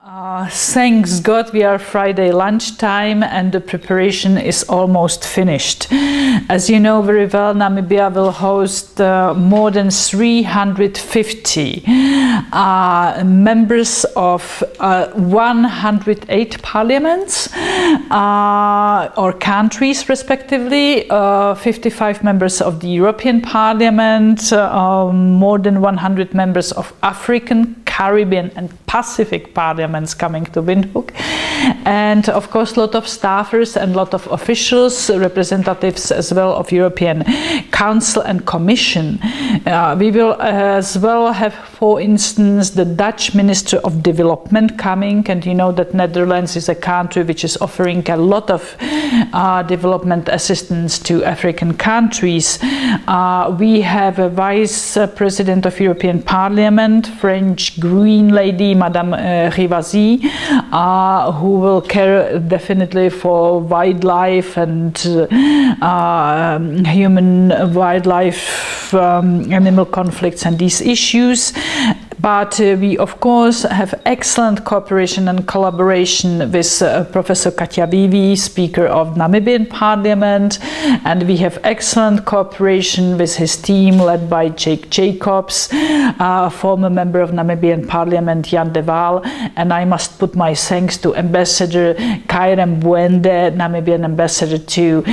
Thanks God we are Friday lunchtime and the preparation is almost finished. As you know very well, Namibia will host more than 350 members of 108 parliaments or countries respectively, 55 members of the European Parliament, more than 100 members of African, Caribbean and Pacific parliaments coming to Windhoek, and of course a lot of staffers and a lot of officials, representatives as well of European Council and Commission. We will as well have, for instance, the Dutch Minister of Development coming, and you know that Netherlands is a country which is offering a lot of development assistance to African countries. We have a Vice President of European Parliament, French Green Lady, Madame Rivasi, who will care definitely for wildlife and human-wildlife animal conflicts and these issues. But we of course have excellent cooperation and collaboration with Professor Katja Vivi, Speaker of Namibian Parliament, and we have excellent cooperation with his team led by Jake Jacobs, former member of Namibian Parliament Jan de Waal, and I must put my thanks to Ambassador Kairem Bwende, Namibian ambassador to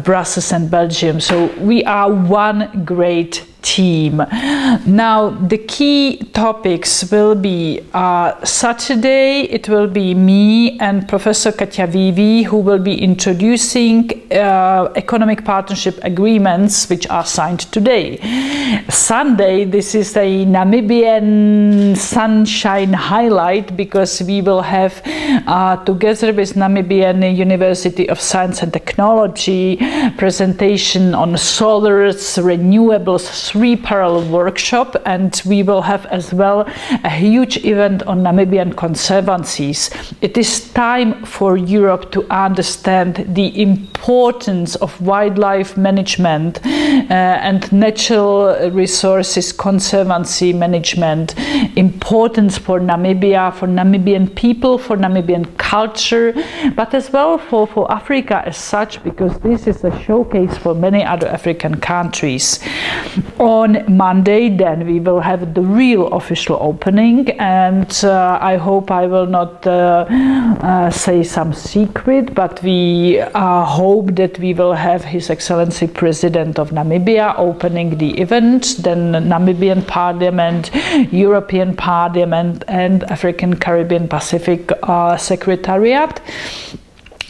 Brussels and Belgium. So we are one great team. Now the key topics will be Saturday it will be me and Professor Katja Vivi who will be introducing economic partnership agreements which are signed today. Sunday, this is a Namibian sunshine highlight because we will have together with Namibian University of Science and Technology presentation on solars, renewables, 3 parallel workshop, and we will have as well a huge event on Namibian conservancies. It is time for Europe to understand the importance of wildlife management and natural resources conservancy management, importance for Namibia, for Namibian people, for Namibian culture, but as well for Africa as such, because this is a showcase for many other African countries. On Monday then we will have the real official opening, and I hope I will not say some secret, but we hope that we will have His Excellency President of Namibia opening the event, then Namibian Parliament, European Parliament and African, Caribbean, Pacific Secretariat.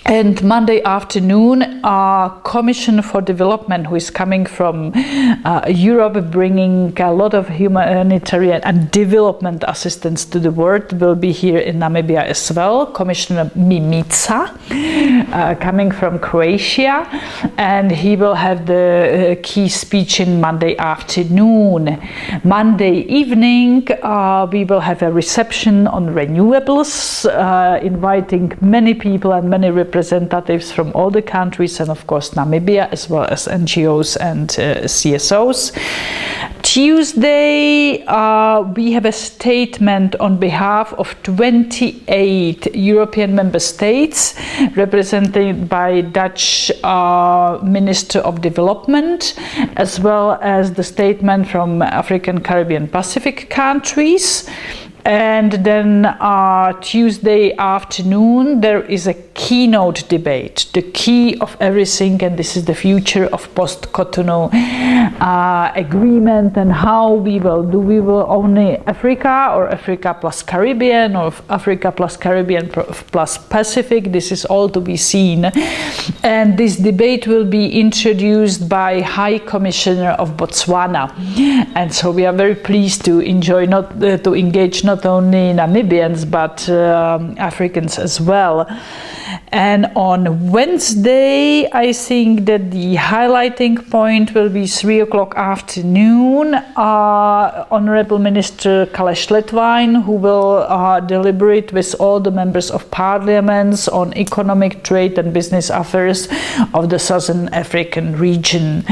And Monday afternoon, our Commission for Development, who is coming from Europe, bringing a lot of humanitarian and development assistance to the world, will be here in Namibia as well. Commissioner Mimica, coming from Croatia, and he will have the key speech in Monday afternoon. Monday evening, we will have a reception on renewables, inviting many people and many representatives from all the countries, and of course Namibia, as well as NGOs and CSOs. Tuesday, we have a statement on behalf of 28 European member states, represented by Dutch Minister of Development, as well as the statement from African, Caribbean, Pacific countries. And then Tuesday afternoon there is a keynote debate, the key of everything, and this is the future of post-Cotonou agreement and how we will do. We will only Africa, or Africa plus Caribbean, or Africa plus Caribbean plus Pacific. This is all to be seen, and this debate will be introduced by High Commissioner of Botswana, and so we are very pleased to engage not only Namibians but Africans as well. And on Wednesday, I think that the highlighting point will be 3 o'clock afternoon. Honorable Minister Kalesh Letvine, who will deliberate with all the members of parliaments on economic, trade and business affairs of the Southern African region.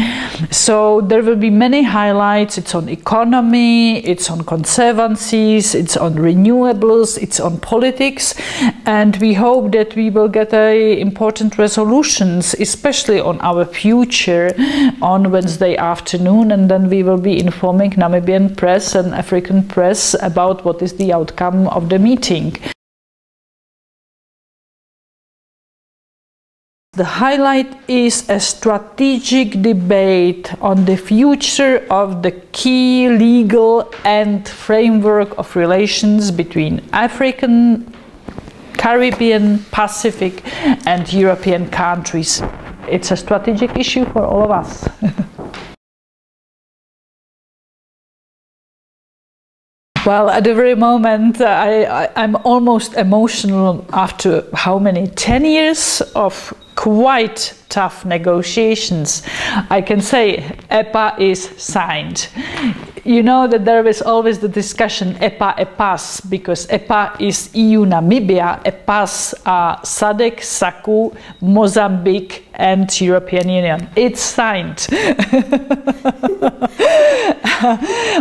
So there will be many highlights. It's on economy, it's on conservancies, it's on renewables, it's on politics, and we hope that we will get important resolutions, especially on our future, on Wednesday afternoon, and then we will be informing Namibian press and African press about what is the outcome of the meeting. The highlight is a strategic debate on the future of the key legal and framework of relations between African, Caribbean, Pacific and European countries. It's a strategic issue for all of us. Well, at the very moment, I'm almost emotional after how many? 10 years of quite tough negotiations. I can say EPA is signed. You know that there is always the discussion EPA, EPAS, because EPA is EU Namibia, EPAS are SADC, SACU, Mozambique and European Union. It's signed.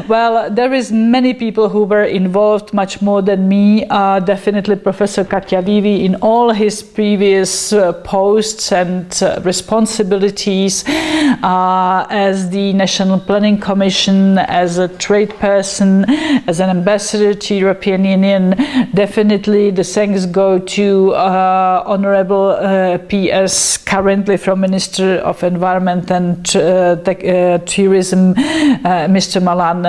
Well, there is many people who were involved, much more than me. Definitely Professor Katjavivi in all his previous posts and responsibilities as the National Planning Commission, as a trade person, as an ambassador to European Union. Definitely the thanks go to Honorable PS, currently from Minister of Environment and Tourism, Mr. Malan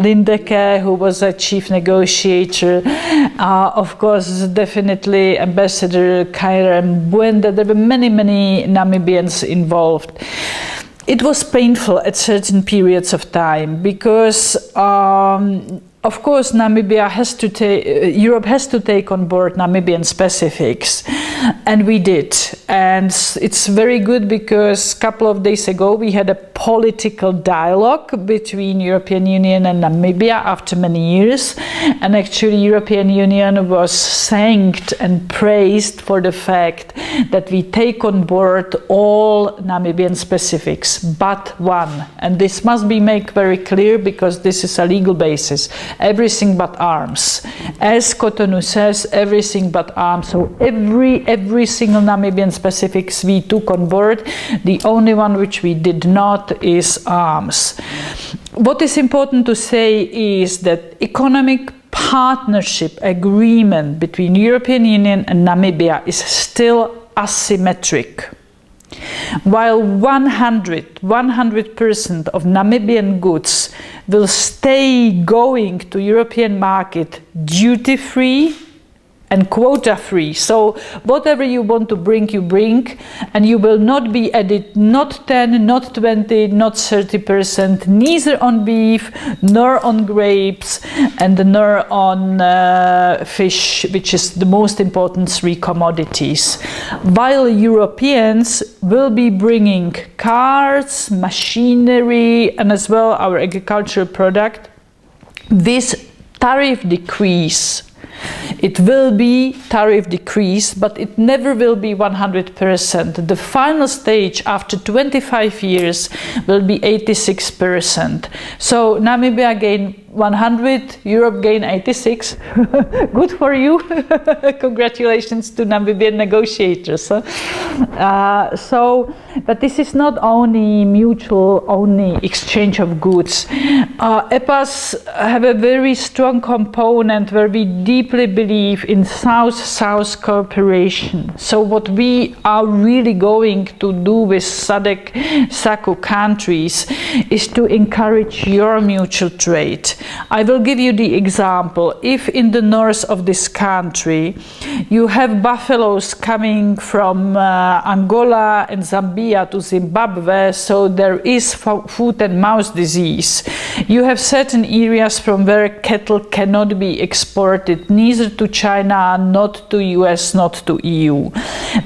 Lindeke, who was a chief negotiator. Of course, definitely Ambassador Kaira Mbwenda. There were many Namibians involved. It was painful at certain periods of time because of course, Namibia has to Europe has to take on board Namibian specifics, and we did. And it's very good because a couple of days ago we had a political dialogue between European Union and Namibia after many years, and actually European Union was thanked and praised for the fact that we take on board all Namibian specifics but one, and this must be made very clear because this is a legal basis. Everything but arms. As Cotonou says, everything but arms. So every single Namibian specifics we took on board. The only one which we did not is arms. What is important to say is that economic partnership agreement between European Union and Namibia is still asymmetric. While 100% of Namibian goods will stay going to European market duty-free and quota-free. So whatever you want to bring, you bring, and you will not be added not 10, not 20, not 30%, neither on beef, nor on grapes, and nor on fish, which is the most important three commodities. While Europeans will be bringing cars, machinery, and as well our agricultural product, this tariff decrease. It will be tariff decrease, but it never will be 100%. The final stage after 25 years will be 86%. So Namibia gained 100, Europe gained 86. Good for you. Congratulations to Namibian negotiators. But this is not only mutual, only exchange of goods. EPAs have a very strong component where we deeply believe in South-South cooperation. So what we are really going to do with SADC, SACU countries is to encourage your mutual trade. I will give you the example. If in the north of this country you have buffaloes coming from Angola and Zambia to Zimbabwe, so there is foot and mouth disease. You have certain areas from where cattle cannot be exported neither to to China, not to US, not to EU.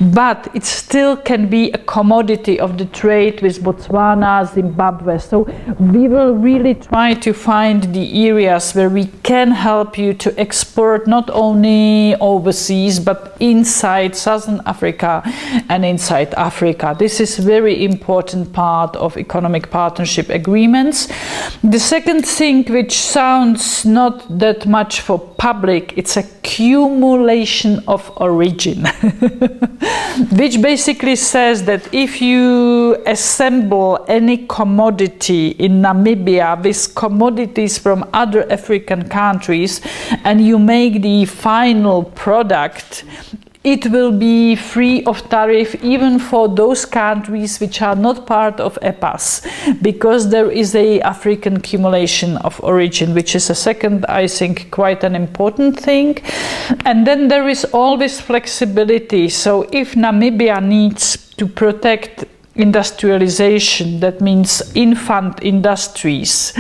But it still can be a commodity of the trade with Botswana, Zimbabwe. So we will really try to find the areas where we can help you to export not only overseas, but inside Southern Africa and inside Africa. This is very important part of economic partnership agreements. The second thing, which sounds not that much for public, it's accumulation of origin, which basically says that if you assemble any commodity in Namibia with commodities from other African countries and you make the final product, it will be free of tariff even for those countries which are not part of EPAs, because there is a African accumulation of origin, which is a second, I think, quite an important thing. And then there is always flexibility. So if Namibia needs to protect industrialization, that means infant industries,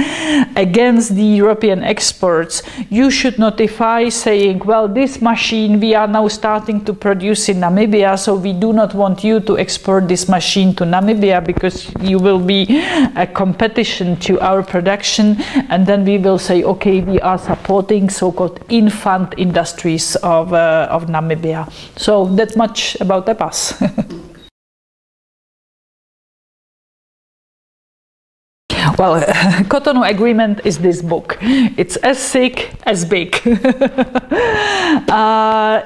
against the European exports, you should notify saying, well, this machine we are now starting to produce in Namibia, so we do not want you to export this machine to Namibia because you will be a competition to our production. And then we will say, okay, we are supporting so-called infant industries of Namibia. So that much about EPAs. Well, Cotonou Agreement is this book. It's as thick as big.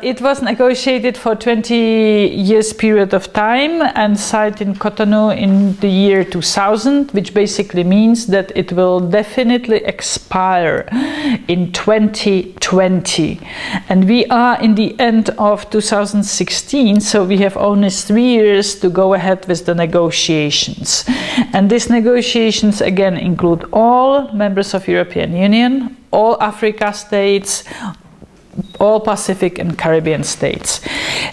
It was negotiated for 20 years period of time and signed in Cotonou in the year 2000, which basically means that it will definitely expire in 2020. And we are in the end of 2016, so we have only 3 years to go ahead with the negotiations. And these negotiations again include all members of European Union, all Africa states, all Pacific and Caribbean states.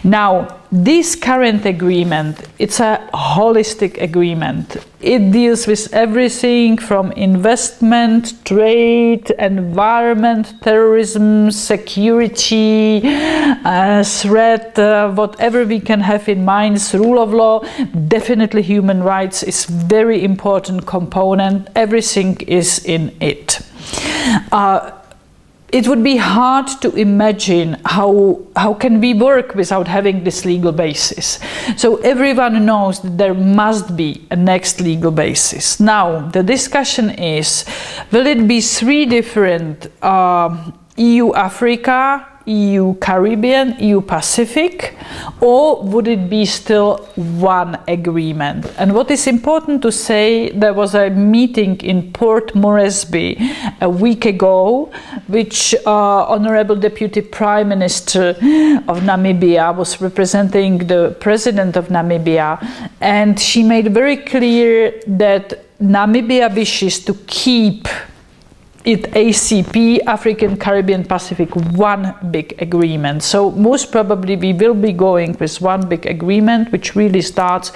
Now, this current agreement, it's a holistic agreement. It deals with everything from investment, trade, environment, terrorism, security, threat, whatever we can have in mind, rule of law. Definitely human rights is very important component. Everything is in it. It would be hard to imagine how can we work without having this legal basis. So everyone knows that there must be a next legal basis. Now, the discussion is, will it be 3 different EU-Africa, EU-Caribbean, EU-Pacific, or would it be still one agreement? And what is important to say, there was a meeting in Port Moresby a week ago, which Honorable Deputy Prime Minister of Namibia was representing the President of Namibia, and she made very clear that Namibia wishes to keep it ACP, African, Caribbean, Pacific, one big agreement. So most probably we will be going with one big agreement, which really starts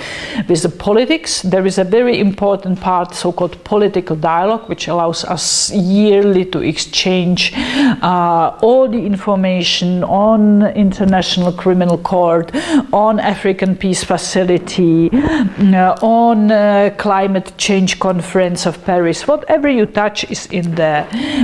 with the politics. There is a very important part, so-called political dialogue, which allows us yearly to exchange all the information on International Criminal Court, on African Peace Facility, on Climate Change Conference of Paris. Whatever you touch is in there.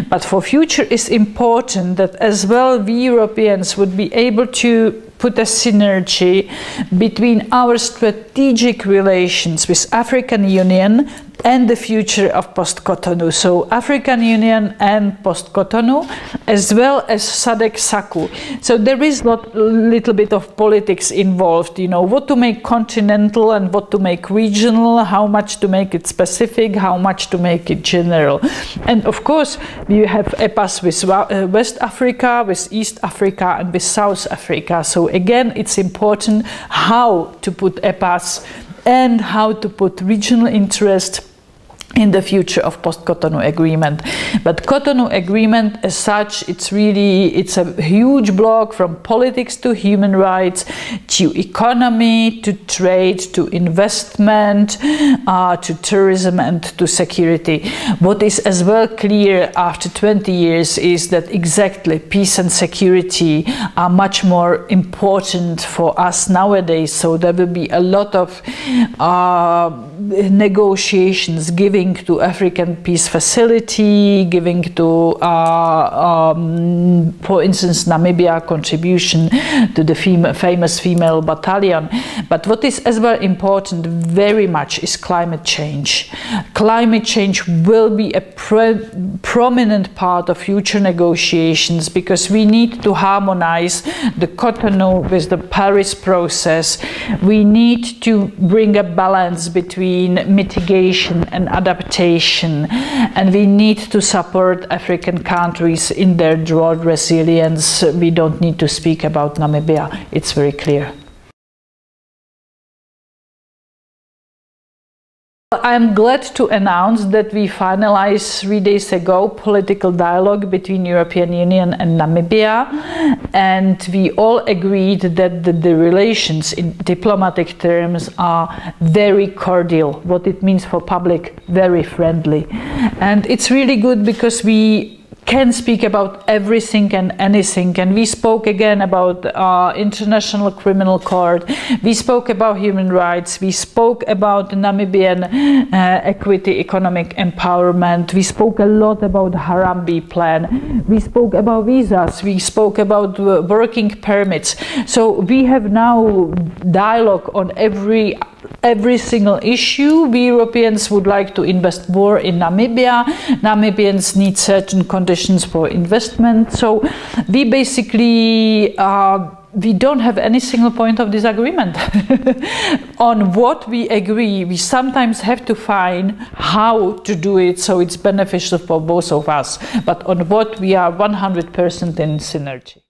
But for future, it's important that as well we Europeans would be able to put a synergy between our strategic relations with African Union and the future of post-Cotonou. So African Union and post-Cotonou, as well as SADC-SACU. So there is a little bit of politics involved, you know, what to make continental and what to make regional, how much to make it specific, how much to make it general. And of course, we have EPAs with West Africa, with East Africa, and with South Africa. So again, it's important how to put EPAs and how to put regional interest in the future of post-Cotonou agreement. But Cotonou agreement as such, it's a huge block from politics to human rights, to economy, to trade, to investment, to tourism and to security. What is as well clear after 20 years is that exactly peace and security are much more important for us nowadays. So there will be a lot of negotiations giving to African Peace Facility, giving to, for instance, Namibia contribution to the famous female battalion. But what is as well important very much is climate change. Climate change will be a prominent part of future negotiations, because we need to harmonize the Cotonou with the Paris process. We need to bring a balance between mitigation and adaptation, and we need to support African countries in their drought resilience. We don't need to speak about Namibia, it's very clear. I'm glad to announce that we finalized 3 days ago political dialogue between European Union and Namibia, and we all agreed that the relations in diplomatic terms are very cordial. What it means for public, very friendly. And it's really good because we can speak about everything and anything, and we spoke again about International Criminal Court, we spoke about human rights, we spoke about Namibian equity, economic empowerment, we spoke a lot about the Harambee plan, we spoke about visas, we spoke about working permits. So we have now dialogue on every single issue. We Europeans would like to invest more in Namibia. Namibians need certain conditions for investment. So we basically we don't have any single point of disagreement. On what we agree, we sometimes have to find how to do it so it's beneficial for both of us. But on what we are 100% in synergy.